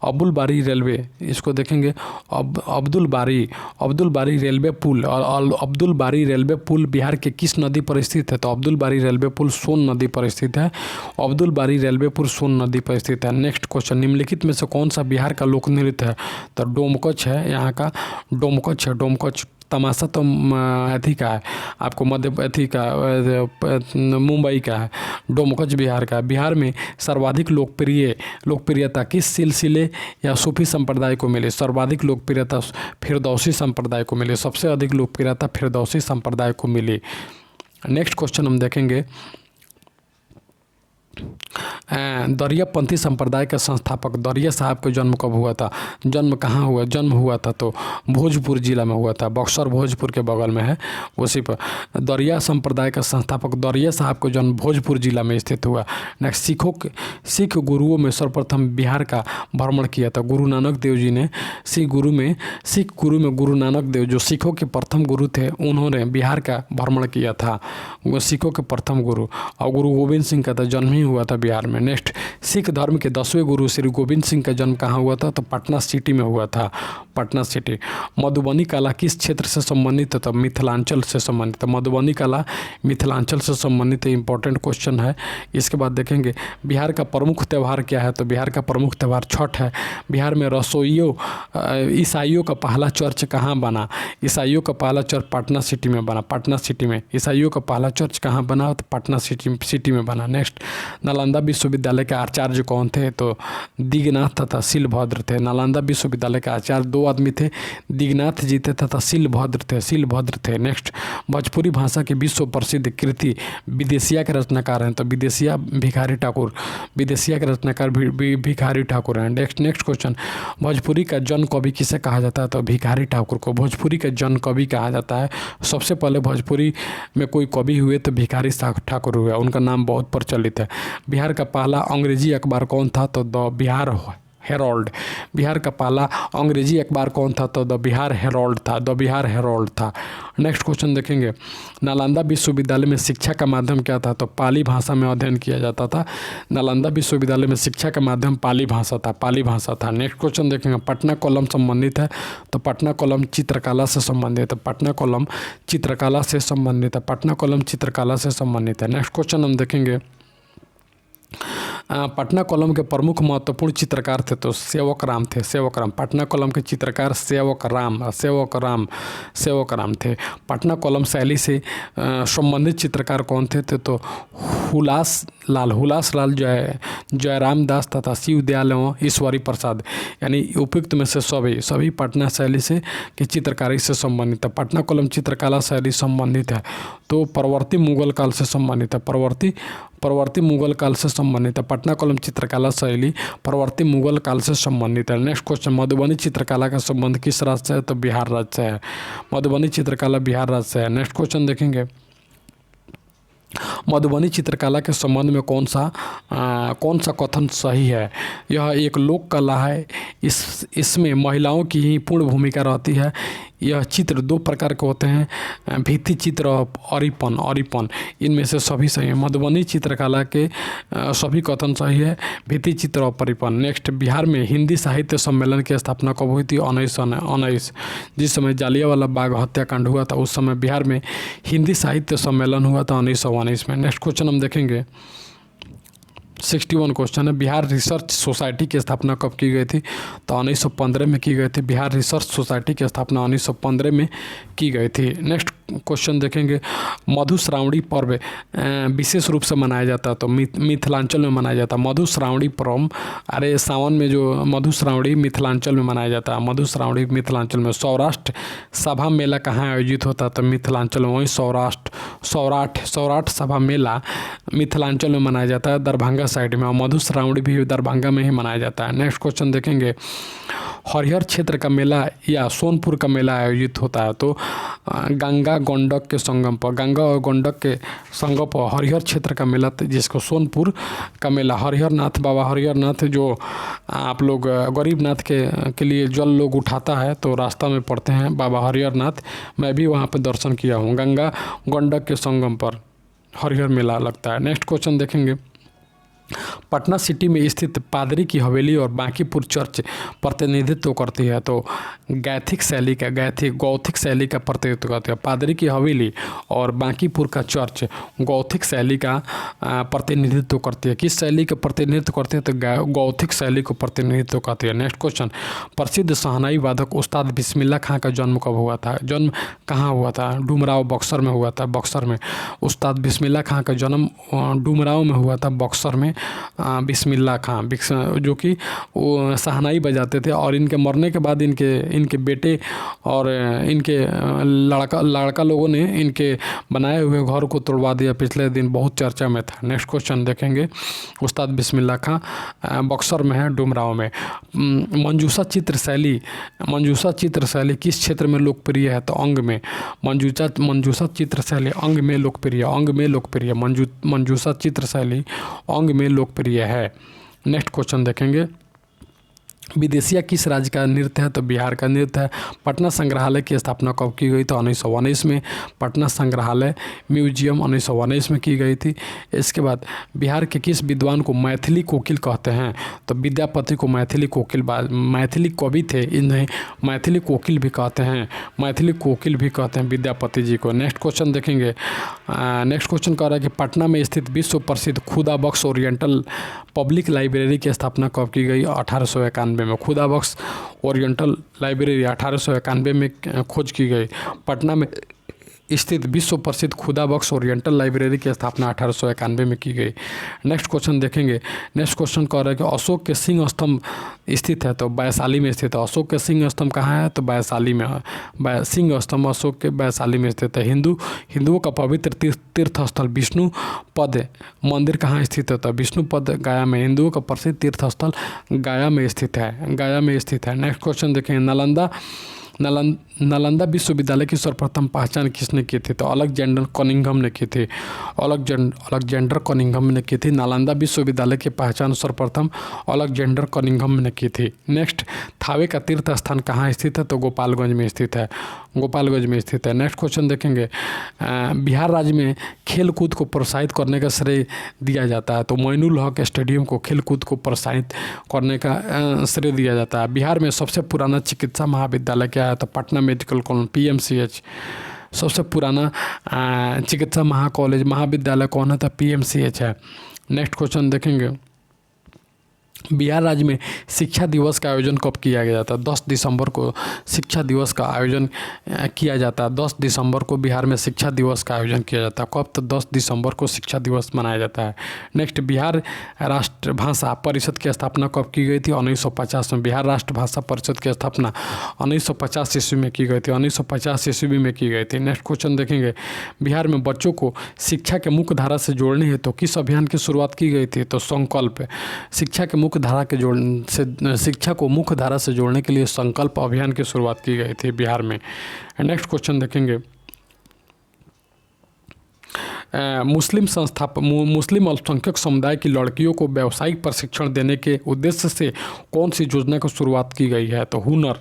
अब्दुल बारी रेलवे, इसको देखेंगे, अब्दुल बारी रेलवे पुल और अब्दुल बारी रेलवे पुल बिहार के किस नदी पर स्थित है? तो अब्दुल बारी रेलवे पुल सोन नदी पर स्थित है। अब्दुल बारी रेलवे पुल सोन नदी पर स्थित है। नेक्स्ट क्वेश्चन, निम्नलिखित में से कौन सा बिहार का लोक नृत्य है? तो डोमकच है, यहाँ का डोमकच है। डोमकच तमाशा तो अथी का है, आपको मुंबई का है। डोमकच बिहार का है। बिहार में सर्वाधिक लोकप्रियता किस सिलसिले या सूफी संप्रदाय को मिली? सर्वाधिक लोकप्रियता फिरदौसी संप्रदाय को मिली। सबसे अधिक लोकप्रियता फिरदौसी संप्रदाय को मिली। नेक्स्ट क्वेश्चन हम देखेंगे, दरियापंथी संप्रदाय के संस्थापक दरिया साहब का जन्म कब हुआ था? जन्म कहाँ हुआ? जन्म हुआ था तो भोजपुर जिला में हुआ था। बक्सर भोजपुर के बगल में है, उसी पर। दरिया संप्रदाय का संस्थापक दरिया साहब का जन्म भोजपुर जिला में स्थित हुआ। नेक्स्ट, सिख गुरुओं में सर्वप्रथम बिहार का भ्रमण किया था गुरु नानक देव जी ने। सिख गुरु में गुरु नानक देव जो सिखों के प्रथम गुरु थे, उन्होंने बिहार का भ्रमण किया था। वो सिखों के प्रथम गुरु, और गुरु गोविंद सिंह का तो जन्म ही हुआ था बिहार में। नेक्स्ट, सिख धर्म के 10वें गुरु श्री गोविंद सिंह का जन्म कहाँ हुआ था? तो पटना सिटी में हुआ था, पटना सिटी। मधुबनी कला किस क्षेत्र से संबंधित है? तो मिथिलांचल से संबंधित है। मधुबनी कला मिथिलांचल से संबंधित है, इंपॉर्टेंट क्वेश्चन है। इसके बाद देखेंगे, बिहार का प्रमुख त्यौहार क्या है? तो बिहार का प्रमुख त्यौहार छठ है। बिहार में ईसाइयों का पहला चर्च कहाँ बना? ईसाइयों का पहला चर्च पटना सिटी में बना। पटना सिटी में ईसाइयों का पहला चर्च कहाँ बना? तो पटना सिटी में बना। नेक्स्ट, नालंदा विश्वविद्यालय के आचार्य कौन थे? तो दिगनाथ तथा शिलभद्र थे। नालंदा विश्वविद्यालय के आचार्य दो आदमी थे, दिगनाथ जी थे तथा शिलभद्र थे। नेक्स्ट, भोजपुरी भाषा की विश्व प्रसिद्ध कृति विदेशिया के रचनाकार हैं। तो विदेशिया भिखारी ठाकुर, विदेशिया के रचनाकार भिखारी ठाकुर हैं। नेक्स्ट क्वेश्चन, भोजपुरी का जन कवि किसे कहा जाता है? तो भिखारी ठाकुर को भोजपुरी का जन कवि कहा जाता है। सबसे पहले भोजपुरी में कोई कवि हुए तो भिखारी ठाकुर हुआ, उनका नाम बहुत प्रचलित है। बिहार का पहला अंग्रेजी अखबार कौन था? तो द बिहार हेरोल्ड। बिहार का पहला अंग्रेजी अखबार कौन था? तो द बिहार हेरोल्ड था। नेक्स्ट क्वेश्चन देखेंगे, नालंदा विश्वविद्यालय में शिक्षा का माध्यम क्या था? तो पाली भाषा में अध्ययन किया जाता था। नालंदा विश्वविद्यालय में शिक्षा का माध्यम पाली भाषा था। नेक्स्ट क्वेश्चन देखेंगे, पटना कॉलम संबंधित है? तो पटना कॉलम चित्रकला से संबंधित है। पटना कॉलम चित्रकला से संबंधित है। नेक्स्ट क्वेश्चन हम देखेंगे, पटना कॉलम के प्रमुख महत्वपूर्ण चित्रकार थे तो सेवक राम थे। सेवक राम पटना कॉलम के चित्रकार सेवक राम थे। पटना कॉलम शैली से संबंधित चित्रकार कौन थे तो हुलास लाल जयराम दास तथा शिव दयाल एवं ईश्वरी प्रसाद, यानी उपयुक्त में से सभी पटना शैली से की चित्रकारी से संबंधित है। पटना कॉलम चित्रकला शैली संबंधित है तो परवर्ती मुगल काल से संबंधित है। परवर्ती मुगल काल से संबंधित है। पटना कॉलम चित्रकला शैली परवर्ती मुगल काल से संबंधित है। नेक्स्ट क्वेश्चन, मधुबनी चित्रकला का संबंध किस राज्य से है तो बिहार राज्य से है। मधुबनी चित्रकला बिहार राज्य से है। नेक्स्ट क्वेश्चन देखेंगे, मधुबनी चित्रकला के संबंध में कौन सा कथन सही है। यह एक लोक कला है, इसमें महिलाओं की ही पूर्ण भूमिका रहती है। यह चित्र दो प्रकार के होते हैं, भित्ति चित्र और अरिपन, इनमें से सभी सही है। मधुबनी चित्रकला के सभी कथन सही है, भित्ति चित्र और अरिपन। नेक्स्ट, बिहार में हिंदी साहित्य सम्मेलन की स्थापना कब हुई थी 1919। जिस समय जालियांवाला बाग हत्याकांड हुआ था उस समय बिहार में हिंदी साहित्य सम्मेलन हुआ था 1919 में। नेक्स्ट क्वेश्चन हम देखेंगे, 61 क्वेश्चन है, बिहार रिसर्च सोसाइटी की स्थापना कब की गई थी तो 1915 में की गई थी। बिहार रिसर्च सोसाइटी की स्थापना 1915 में की गई थी। नेक्स्ट क्वेश्चन देखेंगे, मधुश्रावणी पर्व विशेष रूप से मनाया जाता है तो मिथिलांचल में मनाया जाता है। मधुश्रावणी पर्व, अरे सावन में जो मधुश्रावणी मिथिलांचल में मनाया जाता है। मधुश्रावणी मिथिलांचल में। सौराष्ट्र सभा मेला कहाँ आयोजित होता है तो मिथिलांचल में। वहीं सौराठ सभा मेला मिथिलांचल में मनाया जाता है, दरभंगा साइड में। और मधुश्रावणी भी दरभंगा में ही मनाया जाता है। नेक्स्ट क्वेश्चन देखेंगे, हरिहर क्षेत्र का मेला या सोनपुर का मेला आयोजित होता है तो गंगा गंडक के संगम पर, गंगा और गंडक के संगम पर हरिहर क्षेत्र का मेला, जिसको सोनपुर का मेला। हरिहरनाथ, बाबा हरिहरनाथ जो आप लोग गरीबनाथ के लिए जल लोग उठाता है तो रास्ता में पड़ते हैं बाबा हरिहरनाथ। मैं भी वहाँ पे दर्शन किया हूँ। गंगा गंडक के संगम पर हरिहर मेला लगता है। नेक्स्ट क्वेश्चन देखेंगे, पटना सिटी में स्थित पादरी की हवेली और बांकीपुर चर्च प्रतिनिधित्व करती है तो गौथिक शैली का प्रतिनिधित्व करती है। पादरी की हवेली और बांकीपुर का चर्च गौथिक शैली का प्रतिनिधित्व करती है। किस शैली का प्रतिनिधित्व करती है तो गौथिक शैली को प्रतिनिधित्व करती है। नेक्स्ट क्वेश्चन, प्रसिद्ध शहनाई वादक उस्ताद बिस्मिल्लाह खां का जन्म कब हुआ था। जन्म कहाँ हुआ था, डुमराव बक्सर में हुआ था। बक्सर में उस्ताद बिस्मिल्लाह खां का जन्म डुमराव में हुआ था, बक्सर में। बिस्मिल्लाह खां जो कि वो शहनाई बजाते थे और इनके मरने के बाद इनके बेटे और इनके लड़का लोगों ने इनके बनाए हुए घर को तोड़वा दिया। पिछले दिन बहुत चर्चा में था। नेक्स्ट क्वेश्चन देखेंगे, उस्ताद बिस्मिल्लाह खां बक्सर में है, डुमराव में। मंजूसा चित्र शैली किस क्षेत्र में लोकप्रिय है तो अंग में। मंजूसा चित्र शैली अंग में लोकप्रिय। मंजूसा चित्र शैली अंग में लोकप्रिय है। नेक्स्ट क्वेश्चन देखेंगे, विदेशिया किस राज्य का नृत्य है तो बिहार का नृत्य है। पटना संग्रहालय की स्थापना कब की गई तो 1919 में। पटना संग्रहालय म्यूजियम 1919 में की गई थी। इसके बाद बिहार के किस विद्वान को मैथिली कोकिल कहते हैं तो विद्यापति को मैथिली कवि थे, इन्हें मैथिली कोकिल भी कहते हैं विद्यापति जी को। नेक्स्ट क्वेश्चन देखेंगे, नेक्स्ट क्वेश्चन कह रहा है कि पटना में स्थित विश्व प्रसिद्ध खुदा बख्श ओरिएंटल पब्लिक लाइब्रेरी की स्थापना कब की गई 1891 में। खुदा बख्श ओरिएंटल लाइब्रेरी 1891 में खोज की गई। पटना में स्थित विश्व प्रसिद्ध खुदा बख्श ओरिएंटल लाइब्रेरी की स्थापना 1891 में की गई। नेक्स्ट क्वेश्चन देखेंगे, नेक्स्ट क्वेश्चन कह रहा है कि अशोक के सिंह स्तंभ स्थित है तो वैशाली में स्थित है। अशोक के सिंह स्तंभ कहाँ है तो वैशाली में है। सिंह स्तंभ अशोक के वैशाली में स्थित है। हिंदुओं का पवित्र तीर्थ स्थल विष्णु पद मंदिर कहाँ स्थित है तो विष्णु पद गया में। हिंदुओं का प्रसिद्ध तीर्थ स्थल गया में स्थित है। नेक्स्ट क्वेश्चन देखेंगे, नालंदा विश्वविद्यालय की सर्वप्रथम पहचान किसने की थी तो अलेक्जेंडर कनिंघम ने की थी। अलेक्जेंडर कनिंघम ने की थी। नालंदा विश्वविद्यालय की पहचान सर्वप्रथम अलेक्जेंडर कनिंघम ने की थी। नेक्स्ट, थावे का तीर्थ स्थान कहाँ स्थित है तो गोपालगंज में स्थित है। नेक्स्ट क्वेश्चन देखेंगे, बिहार राज्य में खेल कूद को प्रोत्साहित करने का श्रेय दिया जाता है तो मोइनुल हक स्टेडियम को खेल कूद को प्रोत्साहित करने का श्रेय दिया जाता है। बिहार में सबसे पुराना चिकित्सा महाविद्यालय क्या है तो पटना मेडिकल कॉलेज PMCH सबसे पुराना चिकित्सा महाविद्यालय कौन है तो PMCH है। नेक्स्ट क्वेश्चन देखेंगे, बिहार राज्य में शिक्षा दिवस का आयोजन कब किया गया था? 10 दिसंबर को शिक्षा दिवस का आयोजन किया जाता है। 10 दिसंबर को बिहार में शिक्षा दिवस का आयोजन किया जाता है। कब? तो 10 दिसंबर को शिक्षा दिवस मनाया जाता है। नेक्स्ट, बिहार राष्ट्रभाषा परिषद की स्थापना कब की गई थी? 1950 में। बिहार राष्ट्रभाषा परिषद की स्थापना 1950 ईस्वी में की गई थी। 1950 ईस्वी में की गई थी। नेक्स्ट क्वेश्चन देखेंगे, बिहार में बच्चों को शिक्षा के मुख्य धारा से जोड़ने हेतु तो किस अभियान की शुरुआत की गई थी? तो संकल्प। शिक्षा के मुख्य धारा के शिक्षा को मुख्य धारा से जोड़ने के लिए संकल्प अभियान की शुरुआत की गई थी बिहार में। नेक्स्ट क्वेश्चन देखेंगे, मुस्लिम अल्पसंख्यक समुदाय की लड़कियों को व्यावसायिक प्रशिक्षण देने के उद्देश्य से कौन सी योजना की शुरुआत की गई है? तो हुनर।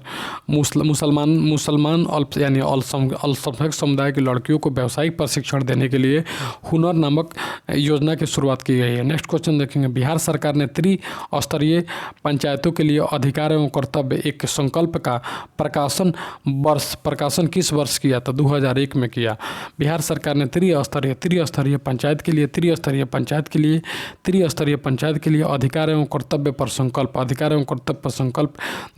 मुसलमान अल्पसंख्यक समुदाय की लड़कियों को व्यावसायिक प्रशिक्षण देने के लिए हुनर नामक योजना की शुरुआत की गई है। नेक्स्ट क्वेश्चन देखेंगे, बिहार सरकार ने त्रिस्तरीय पंचायतों के लिए अधिकार एवं कर्तव्य एक संकल्प का प्रकाशन किस वर्ष किया? तो 2001 में किया। बिहार सरकार ने त्रिस्तरीय पंचायत के लिए अधिकार एवं कर्तव्य पर संकल्प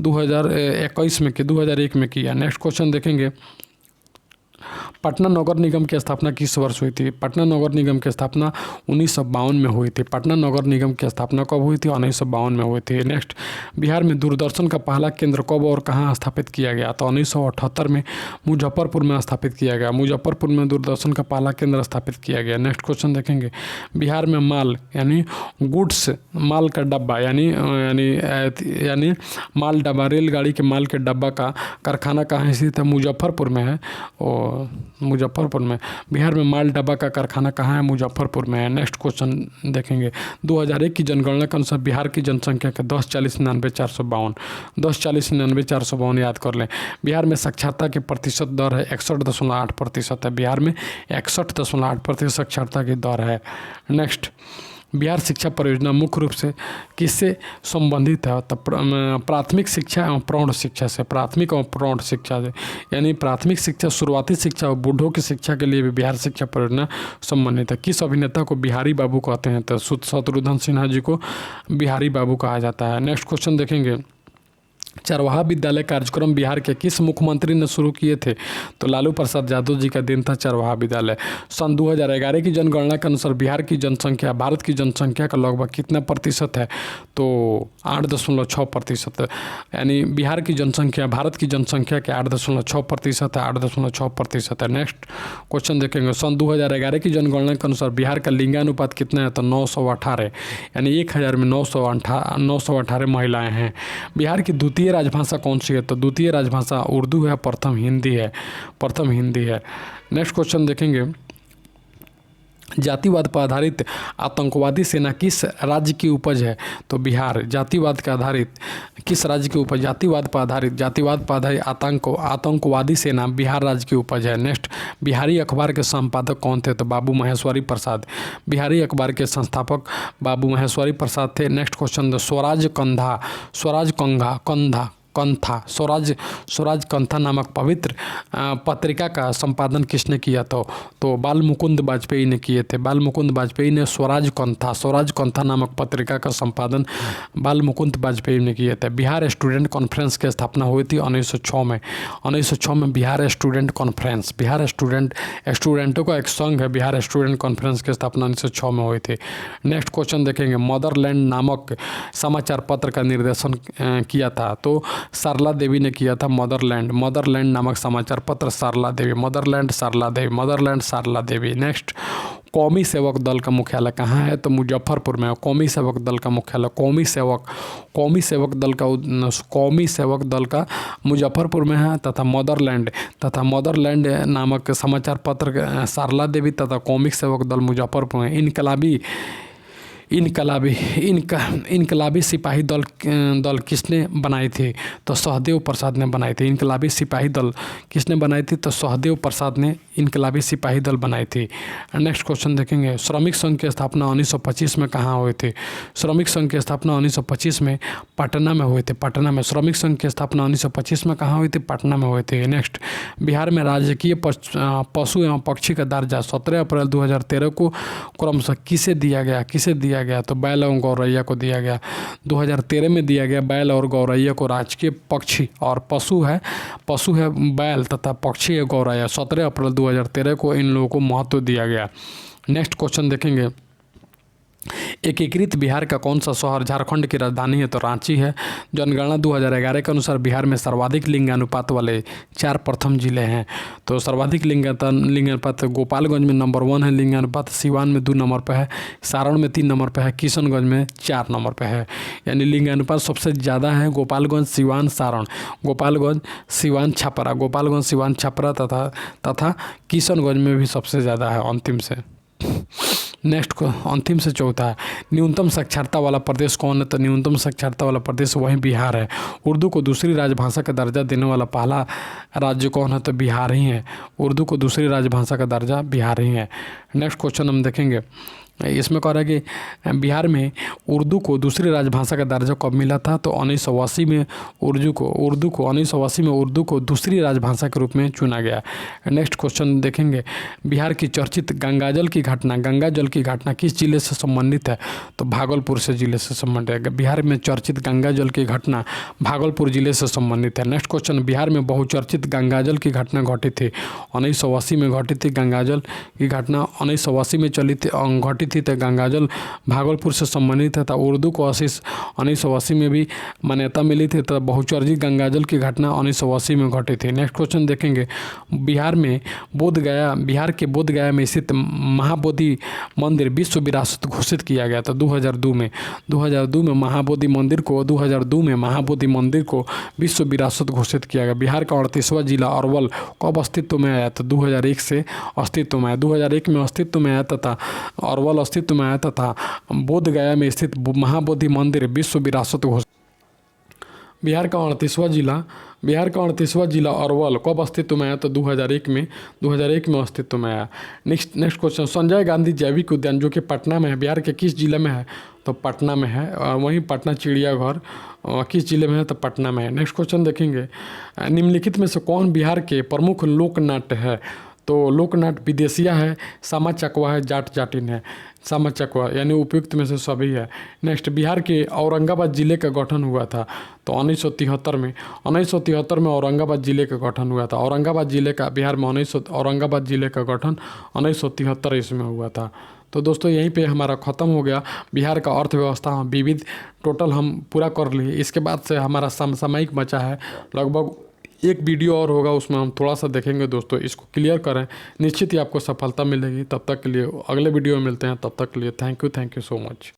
2001 में किया। नेक्स्ट क्वेश्चन देखेंगे, पटना नगर निगम की स्थापना किस वर्ष हुई थी? पटना नगर निगम की स्थापना 1952 में हुई थी। पटना नगर निगम की स्थापना कब हुई थी? 1952 में हुई थी। नेक्स्ट, बिहार में दूरदर्शन का पहला केंद्र कब और कहाँ स्थापित किया गया? तो 1978 में मुजफ्फरपुर में स्थापित किया गया। मुजफ्फरपुर में दूरदर्शन का पहला केंद्र स्थापित किया गया। नेक्स्ट क्वेश्चन देखेंगे, बिहार में माल यानी गुड्स माल का डब्बा यानी माल डब्बा रेलगाड़ी के माल के डब्बा का कारखाना कहाँ स्थित है? मुजफ्फरपुर में है। और मुजफ्फरपुर में बिहार में माल डब्बा का कारखाना कहाँ है? मुजफ्फरपुर में है। नेक्स्ट क्वेश्चन देखेंगे, 2001 की जनगणना के अनुसार बिहार की जनसंख्या का 1040-99-452 याद कर लें। बिहार में साक्षरता की प्रतिशत दर है 61.8% है। बिहार में 61.8% साक्षरता की दर है। नेक्स्ट, बिहार शिक्षा परियोजना मुख्य रूप से किससे संबंधित है? तो प्राथमिक शिक्षा एवं प्रौढ़ शिक्षा से। प्राथमिक और प्रौढ़ शिक्षा से यानी प्राथमिक शिक्षा, शुरुआती शिक्षा और बूढ़ों की शिक्षा के लिए भी बिहार शिक्षा परियोजना संबंधित है। किस अभिनेता को बिहारी बाबू कहते हैं? तो शत्रुघ्न सिन्हा जी को बिहारी बाबू कहा जाता है। नेक्स्ट क्वेश्चन देखेंगे, चरवाहा विद्यालय कार्यक्रम बिहार के किस मुख्यमंत्री ने शुरू किए थे? तो लालू प्रसाद यादव जी का दिन था चरवाहा विद्यालय। सन 2011 की जनगणना के अनुसार बिहार की जनसंख्या भारत की जनसंख्या का लगभग कितना प्रतिशत है? तो 8.6%। यानी बिहार की जनसंख्या भारत की जनसंख्या के 8.6% है। 8.6% है। नेक्स्ट क्वेश्चन देखेंगे, सन 2011 की जनगणना के अनुसार बिहार का लिंगानुपात कितना है? तो 918, यानी 1000 में 918 महिलाएँ हैं। बिहार की द्वितीय राजभाषा कौन सी है? तो द्वितीय राजभाषा उर्दू है, प्रथम हिंदी है। नेक्स्ट क्वेश्चन देखेंगे, जातिवाद पर आधारित आतंकवादी सेना किस राज्य की उपज है? तो बिहार। जातिवाद के आधारित किस राज्य की उपज? जातिवाद पर आधारित आतंकवादी सेना बिहार राज्य की उपज है। नेक्स्ट, बिहारी अखबार के संपादक कौन थे? तो बाबू महेश्वरी प्रसाद। बिहारी अखबार के संस्थापक बाबू महेश्वरी प्रसाद थे। नेक्स्ट क्वेश्चन, स्वराज कंथा नामक पवित्र पत्रिका का संपादन किसने किया था? तो बाल मुकुंद वाजपेयी ने किए थे। बाल मुकुंद वाजपेयी ने स्वराज कंथा नामक पत्रिका का संपादन बाल मुकुंद वाजपेयी ने किए थे। बिहार स्टूडेंट कॉन्फ्रेंस की स्थापना हुई थी 1906 में। 1906 में बिहार स्टूडेंट कॉन्फ्रेंस, स्टूडेंटों का एक संघ है। बिहार स्टूडेंट कॉन्फ्रेंस की स्थापना 1906 में हुई थी। नेक्स्ट क्वेश्चन देखेंगे, मदरलैंड नामक समाचार पत्र का निर्देशन किया था? तो सरला देवी ने किया था। मदरलैंड नामक समाचार पत्र सरला देवी। नेक्स्ट, कौमी सेवक दल का मुख्यालय कहाँ है? तो मुजफ्फरपुर में। कौमी सेवक दल का मुख्यालय कौमी सेवक दल का मुजफ्फरपुर में है। तथा मदरलैंड नामक समाचार पत्र सरला देवी तथा कौमी सेवक दल मुजफ्फरपुर में। इनकलाबी सिपाही दल किसने बनाई थी? तो सहदेव प्रसाद ने बनाई थी। इनकलाबी सिपाही दल किसने बनाई थी? तो सहदेव प्रसाद ने इनकलाबी सिपाही दल बनाई थी। नेक्स्ट क्वेश्चन देखेंगे, श्रमिक संघ की स्थापना 1925 में कहाँ हुई थी? श्रमिक संघ की स्थापना 1925 में पटना में हुई थी। श्रमिक संघ की स्थापना 1925 में कहाँ हुई थी? पटना में हुई थी। नेक्स्ट, बिहार में राजकीय पशु एवं पक्षी का दर्जा 17 अप्रैल 2013 को क्रमशः किसे दिया दिया गया? तो बैल एवं गौरैया को दिया गया। 2013 में दिया गया बैल और गौरैया को राजकीय पक्षी और पशु है बैल तथा पक्षी है गौरैया। 17 अप्रैल 2013 को इन लोगों को महत्व दिया गया। नेक्स्ट क्वेश्चन देखेंगे, एकीकृत बिहार का कौन सा शहर झारखंड की राजधानी है? तो रांची है। जनगणना 2011 के अनुसार बिहार में सर्वाधिक लिंगानुपात वाले 4 प्रथम जिले हैं। तो सर्वाधिक लिंगानुपात गोपालगंज में नंबर 1 है लिंगानुपात, सिवान में 2 नंबर पर है, सारण में 3 नंबर पर है, किशनगंज में 4 नंबर पर है। यानी लिंगानुपात सबसे ज़्यादा है गोपालगंज, सिवान, सारण, गोपालगंज, सिवान, छपरा, गोपालगंज, सिवान, छपरा तथा किशनगंज में भी सबसे ज़्यादा है अंतिम से। नेक्स्ट को अंतिम से चौथा है, न्यूनतम साक्षरता वाला प्रदेश कौन है? तो न्यूनतम साक्षरता वाला प्रदेश वही बिहार है। उर्दू को दूसरी राजभाषा का दर्जा देने वाला पहला राज्य कौन है? तो बिहार ही है। उर्दू को दूसरी राजभाषा का दर्जा बिहार ही है। नेक्स्ट क्वेश्चन हम देखेंगे, इसमें कह रहा है कि बिहार में उर्दू को दूसरी राजभाषा का दर्जा कब मिला था? तो 1980 में उर्दू को दूसरी राजभाषा के रूप में चुना गया। नेक्स्ट क्वेश्चन देखेंगे, बिहार की चर्चित गंगा जल की घटना किस जिले से संबंधित है? तो भागलपुर से जिले से संबंधित है। बिहार में चर्चित गंगा जल की घटना भागलपुर जिले से संबंधित है। नेक्स्ट क्वेश्चन, बिहार में बहुचर्चित गंगा जल की घटना घटी थी 1980 में घटी थी। गंगा जल की घटना 1980 में घटी थी। तो गंगाजल भागलपुर से संबंधित है। तो उर्दू को 1980 में भी मान्यता मिली थी। तो बहुचर्चित गंगाजल की घटना 1980 में घटी थी। नेक्स्ट क्वेश्चन देखेंगे, बिहार के बोधगया में स्थित महाबोधि मंदिर विश्व विरासत घोषित किया गया था 2002 में महाबोधि मंदिर को विश्व विरासत घोषित किया गया। बिहार का 38वां जिला अरवल कब अस्तित्व में आया? तो 2001 से अस्तित्व में आया। 2001 में अस्तित्व में आया तथा अरवल अस्तित्व में आया तथा बोधगया में स्थित महाबोधि मंदिर विश्व विरासत घोषित। बिहार का 38वां जिला अरवल कब अस्तित्व में आया? तो 2001 में अस्तित्व में आया। नेक्स्ट क्वेश्चन, संजय गांधी जैविक उद्यान जो कि पटना में है, बिहार के किस जिले में है? तो पटना में है। वहीं पटना चिड़ियाघर किस जिले में है? तो पटना में है। नेक्स्ट क्वेश्चन देखेंगे, निम्नलिखित में से कौन बिहार के प्रमुख लोक नाट्य है? तो लोकनाट्य विदेशिया है, सामा चकवा है, जाट जाटिन है। सामा चकवा यानी उपयुक्त में से सभी है। नेक्स्ट, बिहार के औरंगाबाद जिले का गठन हुआ था तो 1973 में औरंगाबाद जिले का गठन हुआ था। बिहार में औरंगाबाद जिले का गठन 1973 इसमें हुआ था। तो दोस्तों यहीं पे हमारा ख़त्म हो गया बिहार का अर्थव्यवस्था विविध, टोटल हम पूरा कर लिए। इसके बाद से हमारा समसामयिक बचा है, लगभग एक वीडियो और होगा, उसमें हम थोड़ा सा देखेंगे। दोस्तों इसको क्लियर करें, निश्चित ही आपको सफलता मिलेगी। तब तक के लिए अगले वीडियो में मिलते हैं। तब तक के लिए थैंक यू सो मच।